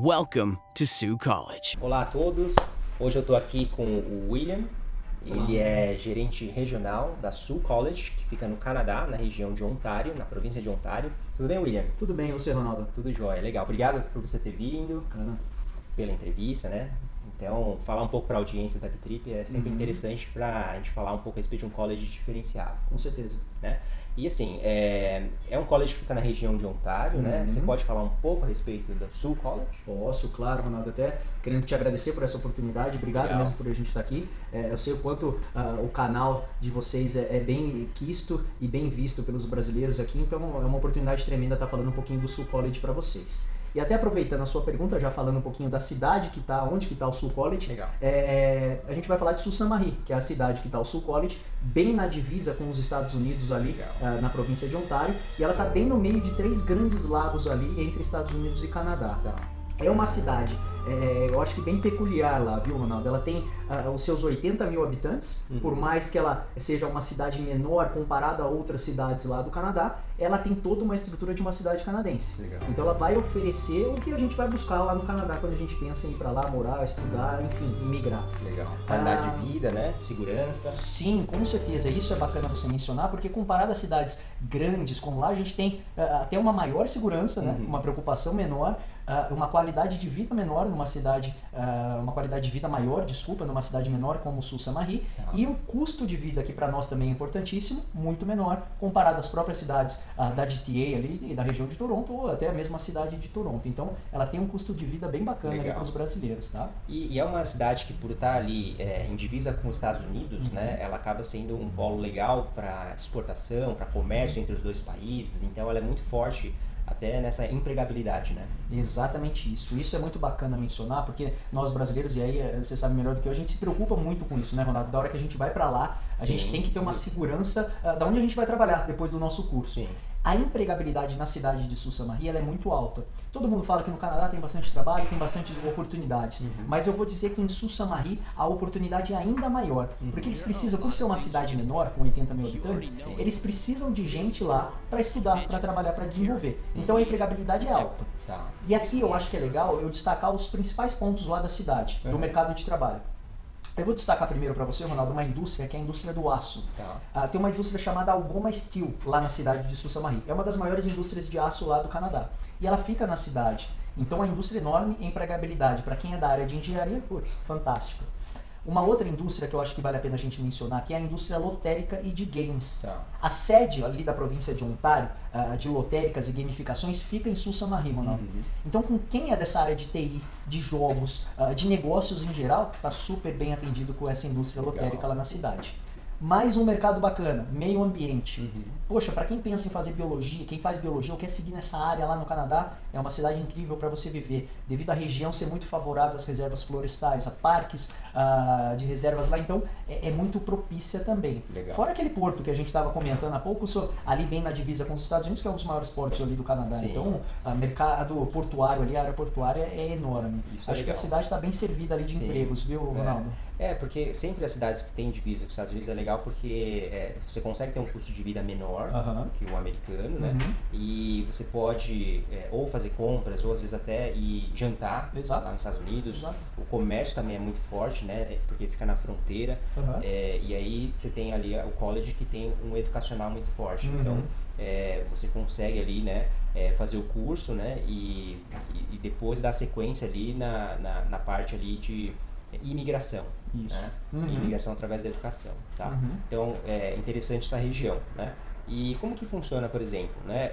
Welcome to Sioux College. Olá a todos, hoje eu estou aqui com o William, ele é gerente regional da Sioux College, que fica no Canadá, na região de Ontário, na província de Ontário. Tudo bem, William? Tudo bem, e você, Ronaldo? Tudo jóia, legal. Obrigado por você ter vindo, pela entrevista, né? Então, falar um pouco para a audiência da Bitrip é sempre interessante para a gente falar um pouco a respeito de um college diferenciado. Com certeza. Né? E assim, é um college que fica na região de Ontário, né? Você pode falar um pouco a respeito da Sioux College? Posso, claro, Ronaldo, até querendo te agradecer por essa oportunidade, obrigado Legal. mesmo por a gente estar aqui. Eu sei o quanto o canal de vocês é bem quisto e bem visto pelos brasileiros aqui, então é uma oportunidade tremenda estar falando um pouquinho do Sioux College para vocês. E até aproveitando a sua pergunta, já falando um pouquinho da cidade que está, onde que está o Sioux College, Legal. A gente vai falar de Sault Ste. Marie, que é a cidade que está o Sioux College, bem na divisa com os Estados Unidos ali, na província de Ontário, e ela está bem no meio de 3 grandes lagos ali entre Estados Unidos e Canadá. É uma cidade, eu acho que bem peculiar lá, viu, Ronaldo? Ela tem os seus 80 mil habitantes, por mais que ela seja uma cidade menor comparada a outras cidades lá do Canadá, ela tem toda uma estrutura de uma cidade canadense. Legal. Então ela vai oferecer o que a gente vai buscar lá no Canadá quando a gente pensa em ir pra lá, morar, estudar, enfim, imigrar. Legal. Qualidade de vida, né? Segurança. Sim, com certeza. Isso é bacana você mencionar, porque comparado a cidades grandes como lá, a gente tem até uma maior segurança, né? Uma preocupação menor, uma qualidade de vida menor numa cidade, uma qualidade de vida maior, desculpa, numa cidade menor como Sault Ste. Marie, e um custo de vida que para nós também é importantíssimo, muito menor, comparado às próprias cidades da GTA ali, e da região de Toronto, ou até a mesma cidade de Toronto. Então, ela tem um custo de vida bem bacana para os brasileiros, tá? E é uma cidade que, por estar ali em divisa com os Estados Unidos, né, ela acaba sendo um polo legal para exportação, para comércio entre os dois países, então ela é muito forte até nessa empregabilidade, né? Exatamente isso. Isso é muito bacana mencionar, porque nós brasileiros, e aí você sabe melhor do que eu, a gente se preocupa muito com isso, né, Ronaldo? Da hora que a gente vai para lá, a gente tem que ter uma segurança da onde a gente vai trabalhar depois do nosso curso. Sim. A empregabilidade na cidade de Sault Ste. Marie ela é muito alta. Todo mundo fala que no Canadá tem bastante trabalho, tem bastante oportunidades, mas eu vou dizer que em Sault Ste. Marie a oportunidade é ainda maior, porque eles precisam, por ser uma cidade menor, com 80 mil habitantes, eles precisam de gente lá para estudar, para trabalhar, para desenvolver. Então a empregabilidade é alta. E aqui eu acho que é legal eu destacar os principais pontos lá da cidade, do mercado de trabalho. Eu vou destacar primeiro para você, Ronaldo, uma indústria que é a indústria do aço. Tem uma indústria chamada Algoma Steel, lá na cidade de Sault Ste. Marie. É uma das maiores indústrias de aço lá do Canadá. E ela fica na cidade. Então, é uma indústria enorme em empregabilidade. Para quem é da área de engenharia, putz, fantástico. Uma outra indústria que eu acho que vale a pena a gente mencionar, que é a indústria lotérica e de games. A sede ali da província de Ontário, de lotéricas e gamificações, fica em Sault Ste. Marie, Ronaldo. Então, com quem é dessa área de TI, de jogos, de negócios em geral, está super bem atendido com essa indústria lotérica lá na cidade. Mais um mercado bacana, meio ambiente. Poxa, para quem pensa em fazer biologia, quem faz biologia ou quer seguir nessa área lá no Canadá, é uma cidade incrível para você viver, devido à região ser muito favorável às reservas florestais, a parques de reservas lá, então é muito propícia também. Legal. Fora aquele porto que a gente estava comentando há pouco, ali bem na divisa com os Estados Unidos, que é um dos maiores portos ali do Canadá. Sim. Então, o mercado portuário ali, a área portuária é enorme. Isso é Acho que a legal. cidade está bem servida ali de empregos, viu, Ronaldo? Porque sempre as cidades que têm divisa com os Estados Unidos é legal porque você consegue ter um custo de vida menor que o americano, né? E você pode ou fazer compras, ou às vezes até ir jantar lá nos Estados Unidos. O comércio também é muito forte, né? Porque fica na fronteira. E aí você tem ali o college que tem um educacional muito forte. Então, você consegue ali, né, fazer o curso, né? E depois dar sequência ali na parte ali de imigração. Isso. Né? Imigração através da educação, tá? Então, é interessante essa região, né? E como que funciona, por exemplo, né?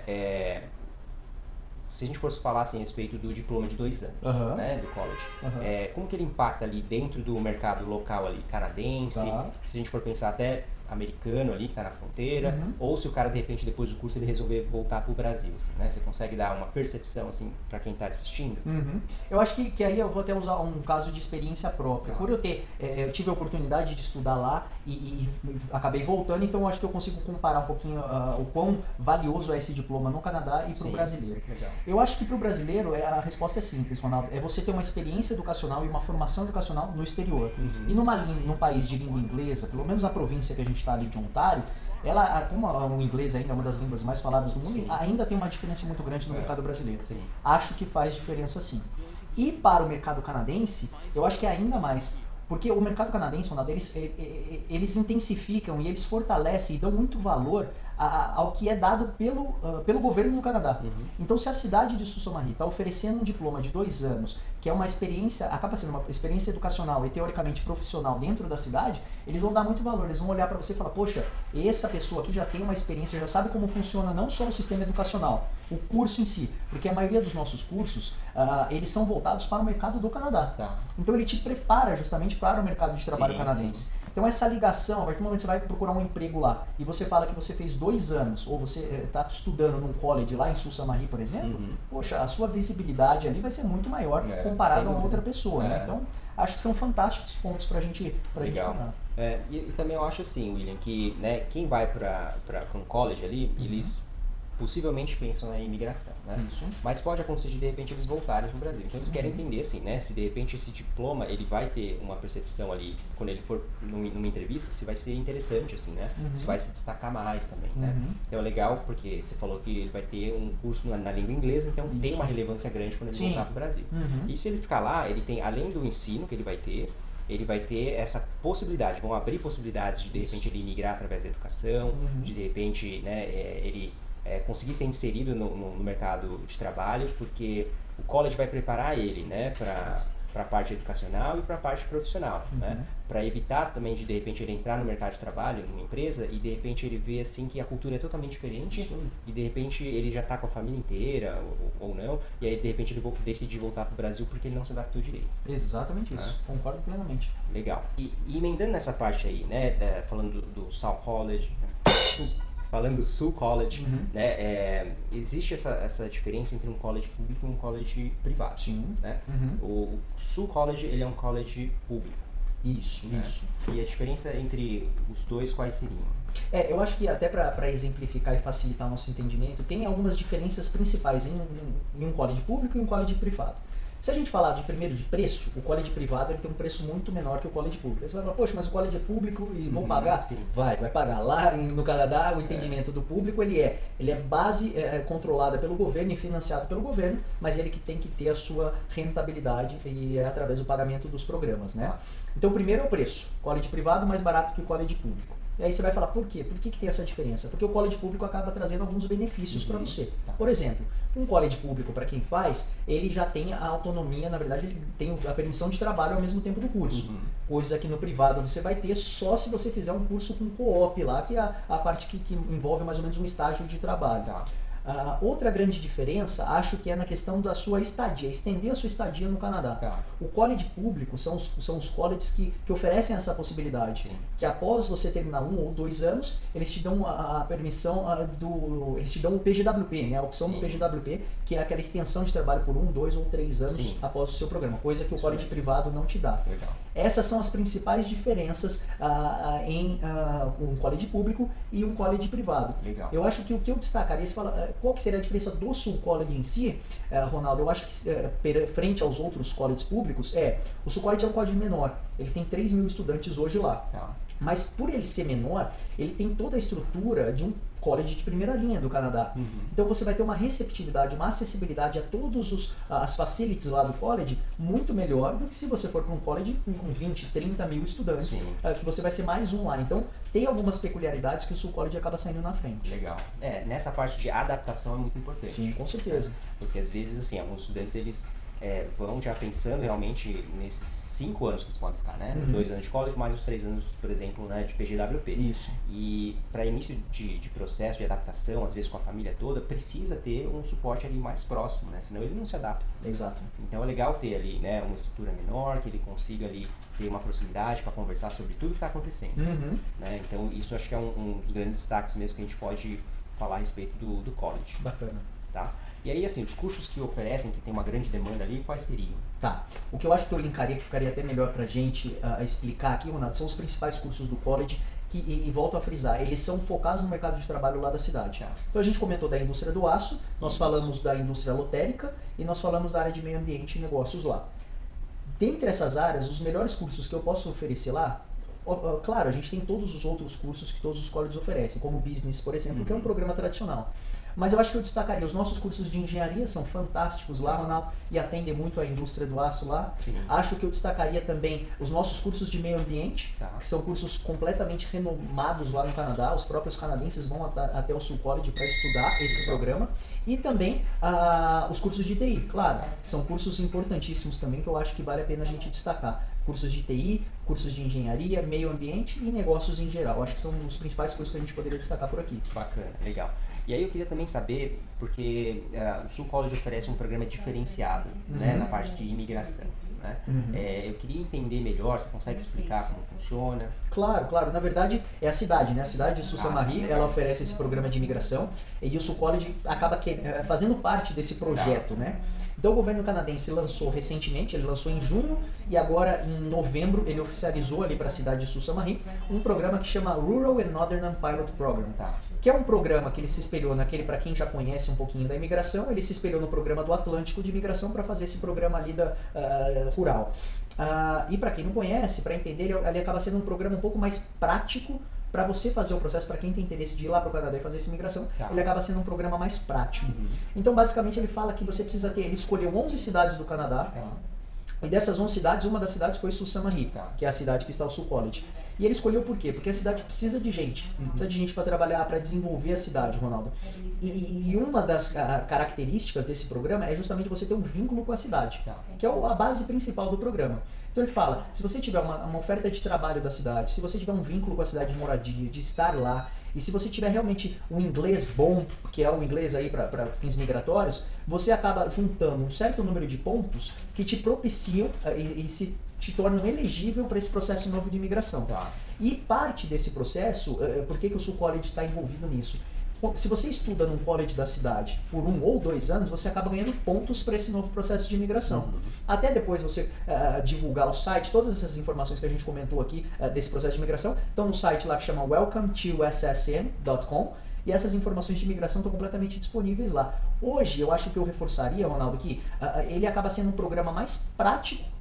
Se a gente fosse falar assim, a respeito do diploma de 2 anos, né, do college, como que ele impacta ali dentro do mercado local ali, canadense, se a gente for pensar até americano ali, que está na fronteira, ou se o cara, de repente, depois do curso, ele resolver voltar para o Brasil, assim, né? Você consegue dar uma percepção, assim, para quem está assistindo? Eu acho que aí eu vou até usar um caso de experiência própria. Por eu eu tive a oportunidade de estudar lá e acabei voltando, então eu acho que eu consigo comparar um pouquinho o quão valioso é esse diploma no Canadá e para o brasileiro. Legal. Eu acho que para o brasileiro a resposta é simples, Ronaldo. É você ter uma experiência educacional e uma formação educacional no exterior. E num país de língua inglesa, pelo menos na província que a gente está ali de Ontário, ela, como o inglês ainda é uma das línguas mais faladas do mundo, ainda tem uma diferença muito grande no mercado brasileiro. Acho que faz diferença sim. E para o mercado canadense, eu acho que é ainda mais. Porque o mercado canadense, Ronaldo, eles intensificam e eles fortalecem e dão muito valor ao que é dado pelo governo do Canadá. Então, se a cidade de Sault Ste. Marie está oferecendo um diploma de 2 anos, que é uma experiência, acaba sendo uma experiência educacional e teoricamente profissional dentro da cidade, eles vão dar muito valor. Eles vão olhar para você e falar, poxa, essa pessoa aqui já tem uma experiência, já sabe como funciona não só o sistema educacional, o curso em si, porque a maioria dos nossos cursos, eles são voltados para o mercado do Canadá. Tá. Então ele te prepara justamente para o mercado de trabalho canadense. Sim. Então essa ligação, a partir do momento que você vai procurar um emprego lá e você fala que você fez 2 anos, ou você está estudando num college lá em Sault Ste. Marie, por exemplo, poxa, a sua visibilidade ali vai ser muito maior comparado a outra pessoa, né? Então, acho que são fantásticos pontos pra gente falar. E também eu acho assim, William, que né, quem vai para um college ali, eles possivelmente pensam na imigração, né? Isso. Mas pode acontecer de repente eles voltarem para o Brasil. Então eles querem entender assim, né? Se de repente esse diploma ele vai ter uma percepção ali quando ele for numa entrevista, se vai ser interessante assim, né? Se vai se destacar mais também, né? Então é legal porque você falou que ele vai ter um curso na língua inglesa, então tem uma relevância grande quando ele voltar para o Brasil. E se ele ficar lá, ele tem além do ensino que ele vai ter essa possibilidade, vão abrir possibilidades de repente ele migrar através da educação, de repente, né, ele conseguir ser inserido no mercado de trabalho, porque o college vai preparar ele, né, para a parte educacional e para a parte profissional, né, para evitar também de repente ele entrar no mercado de trabalho, numa empresa, e de repente ele vê assim que a cultura é totalmente diferente, e de repente ele já está com a família inteira, ou não, e aí de repente ele decidir voltar para o Brasil porque ele não se adaptou direito. Exatamente isso, concordo plenamente. Legal. E emendando nessa parte aí, né, falando do Sault College, falando do Sault College, né, existe essa diferença entre um college público e um college privado. Sim. Né? O Sault College ele é um college público. Isso, né? isso. E a diferença entre os dois quais seriam? Eu acho que até para exemplificar e facilitar o nosso entendimento, tem algumas diferenças principais em um college público e um college privado. Se a gente falar primeiro de preço, o college privado ele tem um preço muito menor que o college público. Aí você vai falar, poxa, mas o college é público e vão pagar? Sim. Vai pagar. Lá no Canadá, o entendimento do público ele é base controlada pelo governo e financiado pelo governo, mas ele que tem que ter a sua rentabilidade e é através do pagamento dos programas, né? Então, primeiro é o preço. College privado mais barato que o college público. E aí você vai falar, por quê? Por que tem essa diferença? Porque o college público acaba trazendo alguns benefícios para você. Por exemplo, um college público, para quem faz, ele já tem a autonomia, na verdade, ele tem a permissão de trabalho ao mesmo tempo do curso. Coisa que no privado você vai ter só se você fizer um curso com co-op lá, que é a parte que envolve mais ou menos um estágio de trabalho. Outra grande diferença, acho que é na questão da sua estadia, estender a sua estadia no Canadá. O college público são os colleges que oferecem essa possibilidade, que após você terminar 1 ou 2 anos, eles te dão a permissão eles te dão o PGWP, né, a opção do PGWP, que é aquela extensão de trabalho por 1, 2 ou 3 anos após o seu programa, coisa que o college privado não te dá. Legal. Essas são as principais diferenças em um college público e um college privado. Legal. Eu acho que o que eu destacaria, você fala, qual que seria a diferença do Sault College em si, Ronaldo? Eu acho que frente aos outros colleges públicos, o Sault College é um college menor, ele tem 3 mil estudantes hoje lá. Mas por ele ser menor, ele tem toda a estrutura de um college de primeira linha do Canadá. Então você vai ter uma receptividade, uma acessibilidade a todos as facilities lá do college muito melhor do que se você for para um college com 20, 30 mil estudantes, que você vai ser mais um lá. Então tem algumas peculiaridades que o Sault College acaba saindo na frente. Legal. Nessa parte de adaptação é muito importante. Sim, com certeza. Porque às vezes, assim, alguns estudantes, eles vão já pensando realmente nesses 5 anos que eles podem ficar, né? Os 2 anos de college, mais os 3 anos, por exemplo, né, de PGWP. Isso. E para início de processo de adaptação, às vezes com a família toda, precisa ter um suporte ali mais próximo, né? Senão ele não se adapta. Exato. Então é legal ter ali, né, uma estrutura menor, que ele consiga ali ter uma proximidade para conversar sobre tudo que está acontecendo. Né? Então isso acho que é um dos grandes destaques mesmo que a gente pode falar a respeito do college. Bacana. Tá? E aí, assim, os cursos que oferecem, que tem uma grande demanda ali, quais seriam? Tá. O que eu acho que eu linkaria, que ficaria até melhor pra gente explicar aqui, Ronaldo, são os principais cursos do college, e volto a frisar, eles são focados no mercado de trabalho lá da cidade. Então a gente comentou da indústria do aço, nós falamos da indústria lotérica e nós falamos da área de meio ambiente e negócios lá. Dentre essas áreas, os melhores cursos que eu posso oferecer lá, claro, a gente tem todos os outros cursos que todos os colleges oferecem, como Business, por exemplo, que é um programa tradicional. Mas eu acho que eu destacaria, os nossos cursos de engenharia são fantásticos lá, Ronaldo, e atendem muito à indústria do aço lá. Sim. Acho que eu destacaria também os nossos cursos de meio ambiente, Tá. que são cursos completamente renomados lá no Canadá. Os próprios canadenses vão até o Sul College para estudar esse programa. E também os cursos de TI, claro, são cursos importantíssimos também que eu acho que vale a pena a gente destacar. Cursos de TI, cursos de engenharia, meio ambiente e negócios em geral. Acho que são os principais cursos que a gente poderia destacar por aqui. Bacana, legal. E aí eu queria também saber, porque o Sul College oferece um programa diferenciado, né, na parte de imigração. Né? Eu queria entender melhor, você consegue explicar como funciona? Claro, claro. Na verdade, é a cidade, né? A cidade de Sault Ste. Marie, ela oferece esse programa de imigração e o Sul College acaba fazendo parte desse projeto, né? Então o governo canadense lançou recentemente, ele lançou em junho e agora em novembro ele oficializou ali para a cidade de Sault Ste. Marie um programa que chama Rural and Northern Pilot Program, que é um programa que ele se espelhou naquele, para quem já conhece um pouquinho da imigração, ele se espelhou no programa do Atlântico de imigração para fazer esse programa ali rural. E para quem não conhece, para entender, ele acaba sendo um programa um pouco mais prático para você fazer o processo, para quem tem interesse de ir lá para o Canadá e fazer essa imigração, ele acaba sendo um programa mais prático. Então, basicamente, ele fala que você precisa ter, ele escolheu 11 cidades do Canadá, e dessas 11 cidades, uma das cidades foi Sault Ste. Marie, que é a cidade que está o Sul College. E ele escolheu por quê? Porque a cidade precisa de gente. Precisa de gente para trabalhar, para desenvolver a cidade, Ronaldo. E uma das características desse programa é justamente você ter um vínculo com a cidade, que é a base principal do programa. Então ele fala, se você tiver uma oferta de trabalho da cidade, se você tiver um vínculo com a cidade de moradia, de estar lá, e se você tiver realmente um inglês bom, que é o inglês aí para fins migratórios, você acaba juntando um certo número de pontos que te propiciam te tornam elegível para esse processo novo de imigração. E parte desse processo, por que o Sul College está envolvido nisso? Se você estuda num college da cidade por 1 ou 2 anos, você acaba ganhando pontos para esse novo processo de imigração. Até depois você divulgar o site, todas essas informações que a gente comentou aqui desse processo de imigração, estão no site lá que chama welcometossm.com. E essas informações de imigração estão completamente disponíveis lá. Hoje, eu acho que eu reforçaria, Ronaldo, que ele acaba sendo um programa mais prático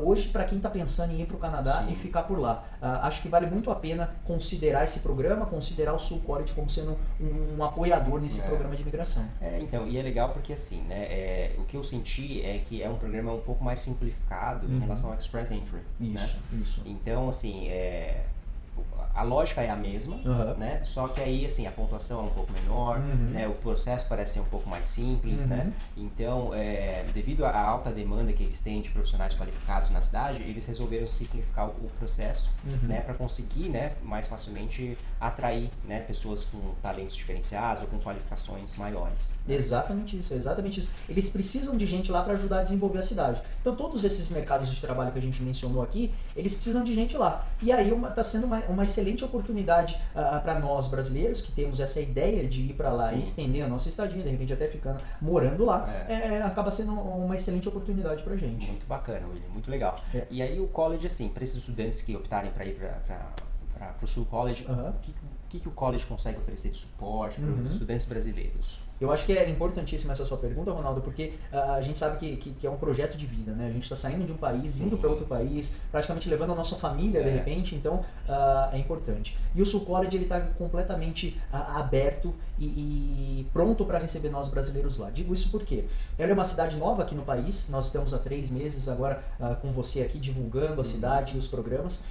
hoje para quem está pensando em ir para o Canadá e ficar por lá. Acho que vale muito a pena considerar esse programa, considerar o Sul College como sendo um apoiador nesse programa de imigração. Então, e é legal porque assim, né, o que eu senti é que é um programa um pouco mais simplificado em relação ao Express Entry. Isso. Então, assim, a lógica é a mesma, né? Só que aí, assim, a pontuação é um pouco menor, né? O processo parece ser um pouco mais simples, né? Então, devido à alta demanda que eles têm de profissionais qualificados na cidade, eles resolveram simplificar o processo, né? Para conseguir, né, mais facilmente atrair, né, pessoas com talentos diferenciados ou com qualificações maiores. Né? Exatamente isso. Eles precisam de gente lá para ajudar a desenvolver a cidade. Então, todos esses mercados de trabalho que a gente mencionou aqui, eles precisam de gente lá. E aí está sendo uma excelente oportunidade para nós brasileiros que temos essa ideia de ir para lá e estender a nossa estadia, de repente até ficando morando lá, acaba sendo uma excelente oportunidade para a gente. Muito bacana, William, muito legal. E aí o college, assim, para esses estudantes que optarem para ir para o Sul College, o que o college consegue oferecer de suporte para os estudantes brasileiros? Eu acho que é importantíssima essa sua pergunta, Ronaldo, porque a gente sabe que é um projeto de vida, né? A gente está saindo de um país, indo para outro país, praticamente levando a nossa família de repente, então é importante. E o Sul College ele está completamente aberto e pronto para receber nós brasileiros lá. Digo isso porque ela é uma cidade nova aqui no país, nós estamos há 3 meses agora com você aqui divulgando a cidade e os programas.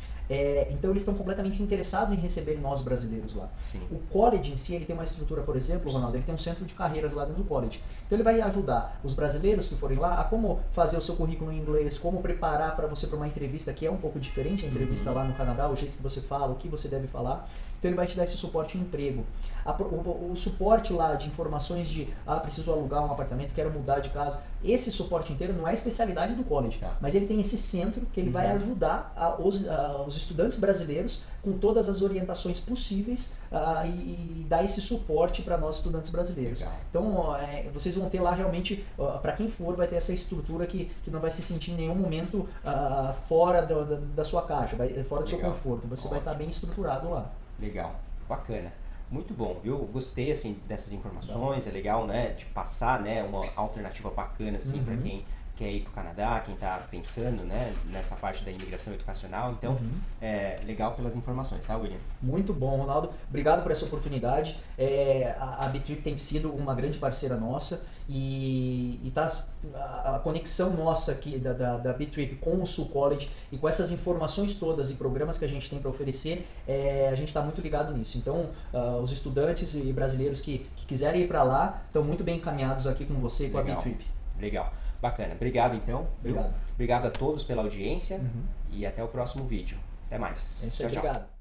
Então eles estão completamente interessados em receber nós brasileiros lá. O college em si, ele tem uma estrutura, por exemplo, Ronaldo, ele tem um centro de carreiras lá dentro do college. Então ele vai ajudar os brasileiros que forem lá a como fazer o seu currículo em inglês, como preparar para você para uma entrevista que é um pouco diferente, a entrevista lá no Canadá, o jeito que você fala, o que você deve falar. Então ele vai te dar esse suporte em emprego. O suporte lá de informações de preciso alugar um apartamento, quero mudar de casa. Esse suporte inteiro não é especialidade do college, mas ele tem esse centro que ele vai ajudar os estudantes brasileiros com todas as orientações possíveis e dar esse suporte para nós estudantes brasileiros. Então vocês vão ter lá realmente, para quem for, vai ter essa estrutura que não vai se sentir em nenhum momento fora da sua caixa, fora do seu conforto. Você vai estar bem estruturado lá. Legal, bacana. Muito bom, viu? Gostei, assim, dessas informações, é legal, né, de passar, né, uma alternativa bacana, assim, para quem quer ir para o Canadá, quem está pensando, né, nessa parte da imigração educacional. Então, legal pelas informações, tá, William? Muito bom, Ronaldo. Obrigado por essa oportunidade. A B-Trip tem sido uma grande parceira nossa e a conexão nossa aqui da B-Trip com o Sul College e com essas informações todas e programas que a gente tem para oferecer, a gente está muito ligado nisso. Então, os estudantes e brasileiros que quiserem ir para lá estão muito bem encaminhados aqui com você e com a B-Trip. Legal. Bacana. Obrigado, então. Obrigado. Obrigado a todos pela audiência e até o próximo vídeo. Até mais. É isso aí, tchau, obrigado. tchau.